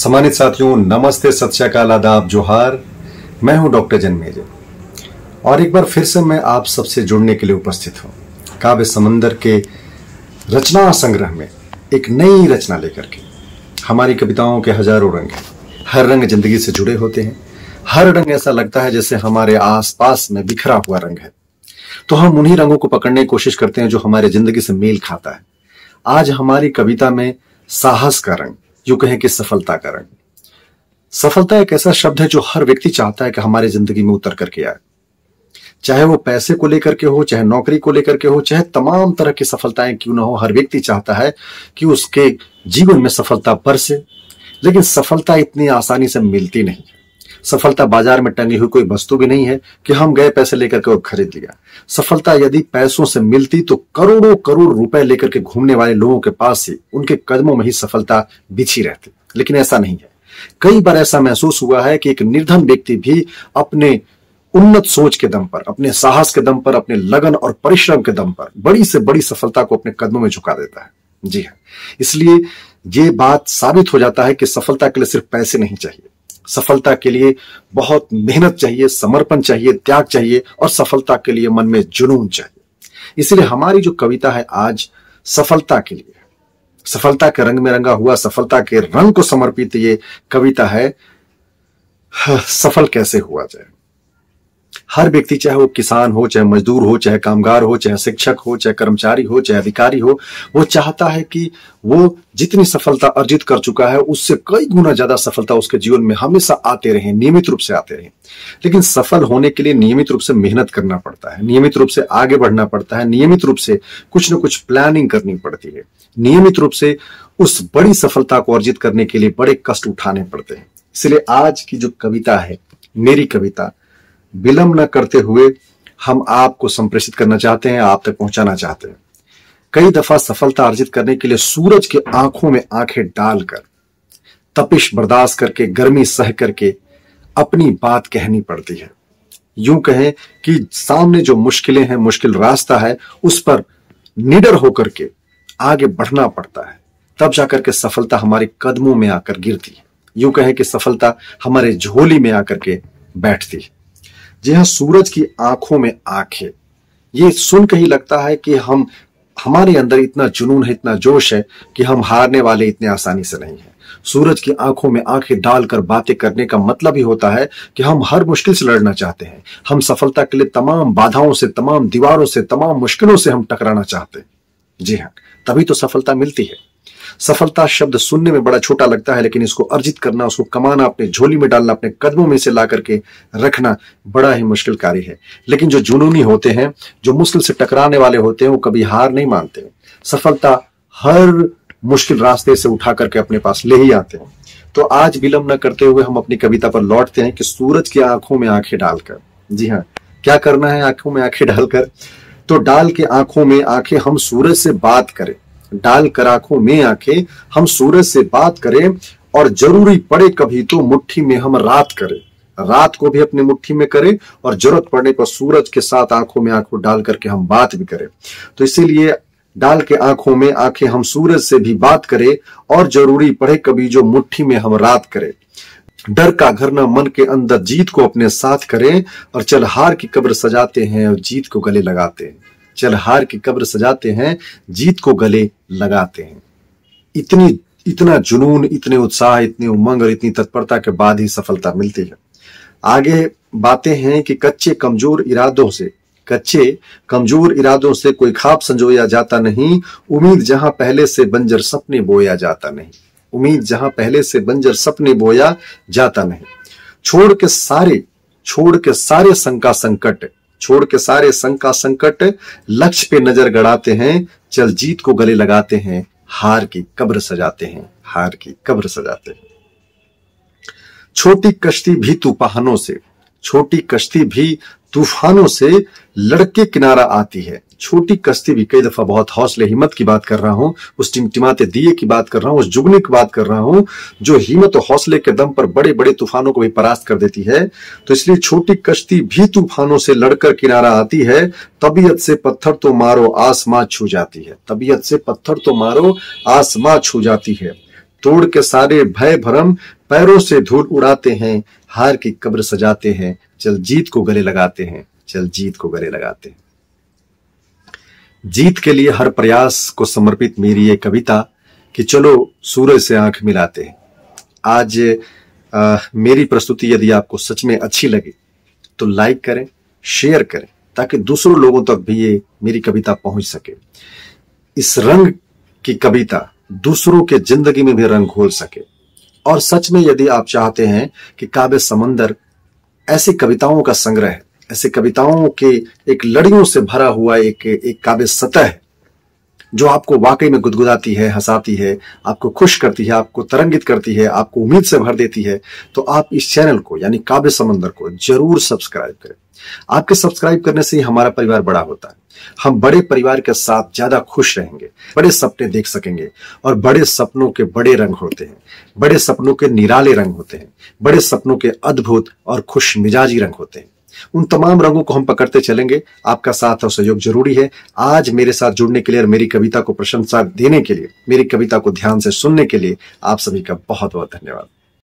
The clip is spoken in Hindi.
सम्मानित साथियों, नमस्ते, सत श्री अकाल, आदाब, जोहार। मैं हूं डॉक्टर जन्मेजय और एक बार फिर से मैं आप सबसे जुड़ने के लिए उपस्थित हूं काव्य समंदर के रचना संग्रह में एक नई रचना लेकर के। हमारी कविताओं के हजारों रंग हैं, हर रंग जिंदगी से जुड़े होते हैं, हर रंग ऐसा लगता है जैसे हमारे आसपास में बिखरा हुआ रंग है। तो हम उन्हीं रंगों को पकड़ने की कोशिश करते हैं जो हमारे जिंदगी से मेल खाता है। आज हमारी कविता में साहस का रंग, यूं कहें कि सफलता का रंग। सफलता एक ऐसा शब्द है जो हर व्यक्ति चाहता है कि हमारी जिंदगी में उतर करके आए, चाहे वो पैसे को लेकर के हो, चाहे नौकरी को लेकर के हो, चाहे तमाम तरह की सफलताएं क्यों ना हो। हर व्यक्ति चाहता है कि उसके जीवन में सफलता बरसे, लेकिन सफलता इतनी आसानी से मिलती नहीं। सफलता बाजार में टंगी हुई कोई वस्तु भी नहीं है कि हम गए पैसे लेकर के वो खरीद लिया। सफलता यदि पैसों से मिलती तो करोड़ों करोड़ रुपए लेकर के घूमने वाले लोगों के पास ही, उनके कदमों में ही सफलता बिछी रहती, लेकिन ऐसा नहीं है। कई बार ऐसा महसूस हुआ है कि एक निर्धन व्यक्ति भी अपने उन्नत सोच के दम पर, अपने साहस के दम पर, अपने लगन और परिश्रम के दम पर बड़ी से बड़ी सफलता को अपने कदमों में झुका देता है। जी हाँ, इसलिए ये बात साबित हो जाता है कि सफलता के लिए सिर्फ पैसे नहीं चाहिए। सफलता के लिए बहुत मेहनत चाहिए, समर्पण चाहिए, त्याग चाहिए और सफलता के लिए मन में जुनून चाहिए। इसलिए हमारी जो कविता है आज सफलता के लिए, सफलता के रंग में रंगा हुआ, सफलता के रंग को समर्पित ये कविता है, सफल कैसे हुआ जाए। हर व्यक्ति, चाहे वो किसान हो, चाहे मजदूर हो, चाहे कामगार हो, चाहे शिक्षक हो, चाहे कर्मचारी हो, चाहे अधिकारी हो, वो चाहता है कि वो जितनी सफलता अर्जित कर चुका है उससे कई गुना ज्यादा सफलता उसके जीवन में हमेशा आते रहे, नियमित रूप से आते रहे। लेकिन सफल होने के लिए नियमित रूप से मेहनत करना पड़ता है, नियमित रूप से आगे बढ़ना पड़ता है, नियमित रूप से कुछ न कुछ प्लानिंग करनी पड़ती है, नियमित रूप से उस बड़ी सफलता को अर्जित करने के लिए बड़े कष्ट उठाने पड़ते हैं। इसलिए आज की जो कविता है, मेरी कविता, विलंब न करते हुए हम आपको संप्रेषित करना चाहते हैं, आप तक पहुंचाना चाहते हैं। कई दफा सफलता अर्जित करने के लिए सूरज के आंखों में आंखें डालकर, तपिश बर्दाश्त करके, गर्मी सह करके अपनी बात कहनी पड़ती है। यूं कहें कि सामने जो मुश्किलें हैं, मुश्किल रास्ता है, उस पर निडर होकर के आगे बढ़ना पड़ता है, तब जाकर के सफलता हमारे कदमों में आकर गिरती है। यूं कहें कि सफलता हमारे झोली में आकर के बैठती है। जी हाँ, सूरज की आंखों में आंखें, ये सुन के ही लगता है कि हमारे अंदर इतना जुनून है, इतना जोश है कि हम हारने वाले इतने आसानी से नहीं है। सूरज की आंखों में आंखें डालकर बातें करने का मतलब ही होता है कि हम हर मुश्किल से लड़ना चाहते हैं। हम सफलता के लिए तमाम बाधाओं से, तमाम दीवारों से, तमाम मुश्किलों से हम टकराना चाहते हैं। जी हाँ, तभी तो सफलता मिलती है। सफलता शब्द सुनने में बड़ा छोटा लगता है, लेकिन इसको अर्जित करना, उसको कमाना, अपने झोली में डालना, अपने कदमों में से ला करके रखना बड़ा ही मुश्किल कार्य है। लेकिन जो जुनूनी होते हैं, जो मुश्किल से टकराने वाले होते हैं, वो कभी हार नहीं मानते। सफलता हर मुश्किल रास्ते से उठा करके अपने पास ले ही आते हैं। तो आज विलंब न करते हुए हम अपनी कविता पर लौटते हैं कि सूरज की आंखों में आंखें डालकर। जी हाँ, क्या करना है आंखों में आंखें डालकर? तो डाल के आंखों में आंखें हम सूरज से बात करें, डाल कर आंखों में आंखें हम सूरज से बात करें, और जरूरी पड़े कभी तो मुट्ठी में हम रात करें, रात को भी अपनी मुट्ठी में करें और जरूरत पड़ने पर सूरज के साथ आंखों में आंखों डाल करके हम बात भी करें। तो इसीलिए डाल के आंखों में आंखें हम सूरज से भी बात करें, और जरूरी पड़े कभी जो मुट्ठी में हम रात करें। डर का घर न मन के अंदर जीत को अपने साथ करें, और चल हार की कब्र सजाते हैं और जीत को गले लगाते हैं। चल हार की कब्र सजाते हैं, जीत को गले लगाते हैं। इतना जुनून, इतने उत्साह, इतनी उमंग और इतनी तत्परता के बाद ही सफलता मिलती है। आगे बातें हैं कि कच्चे कमजोर इरादों से कोई ख्वाब संजोया जाता नहीं। उम्मीद जहां पहले से बंजर सपने बोया जाता नहीं। उम्मीद जहां पहले से बंजर सपने बोया जाता नहीं। छोड़ के सारे शंका संकट लक्ष्य पे नजर गड़ाते हैं। चल जीत को गले लगाते हैं, हार की कब्र सजाते हैं, हार की कब्र सजाते हैं। छोटी कश्ती भी तूफानों से लड़के किनारा आती है। छोटी कश्ती भी, कई दफा बहुत हौसले हिम्मत की बात कर रहा हूं, उस टिमटिमाते दिए की बात कर रहा हूं, उस जुगनी की बात कर रहा हूं जो हिम्मत और हौसले के दम पर बड़े बड़े तूफानों को भी परास्त कर देती है। तो इसलिए छोटी कश्ती भी तूफानों से लड़कर किनारा आती है। तबीयत से पत्थर तो मारो आसमां छू जाती है। तबीयत से पत्थर तो मारो आसमां छू जाती है। तोड़ के सारे भय भरम, पैरों से धूल उड़ाते हैं, हार की कब्र सजाते हैं, चल जीत को गले लगाते हैं, चल जीत को गले लगाते हैं। जीत के लिए हर प्रयास को समर्पित मेरी ये कविता कि चलो सूरज से आंख मिलाते हैं। आज मेरी प्रस्तुति यदि आपको सच में अच्छी लगी तो लाइक करें, शेयर करें, ताकि दूसरों लोगों तक भी ये मेरी कविता पहुंच सके। इस रंग की कविता दूसरों के जिंदगी में भी रंग घोल सके। और सच में यदि आप चाहते हैं कि काव्य समंदर ऐसी कविताओं का संग्रह है, ऐसे कविताओं के एक लड़ियों से भरा हुआ एक काव्य सतह है जो आपको वाकई में गुदगुदाती है, हंसाती है, आपको खुश करती है, आपको तरंगित करती है, आपको उम्मीद से भर देती है, तो आप इस चैनल को यानी काव्य समंदर को जरूर सब्सक्राइब करें। आपके सब्सक्राइब करने से ही हमारा परिवार बड़ा होता है। हम बड़े परिवार के साथ ज्यादा खुश रहेंगे, बड़े सपने देख सकेंगे। और बड़े सपनों के बड़े रंग होते हैं, बड़े सपनों के निराले रंग होते हैं, बड़े सपनों के अद्भुत और खुश मिजाजी रंग होते हैं। उन तमाम रंगों को हम पकड़ते चलेंगे। आपका साथ और सहयोग जरूरी है। आज मेरे साथ जुड़ने के लिए और मेरी कविता को प्रशंसा देने के लिए, मेरी कविता को ध्यान से सुनने के लिए आप सभी का बहुत बहुत धन्यवाद।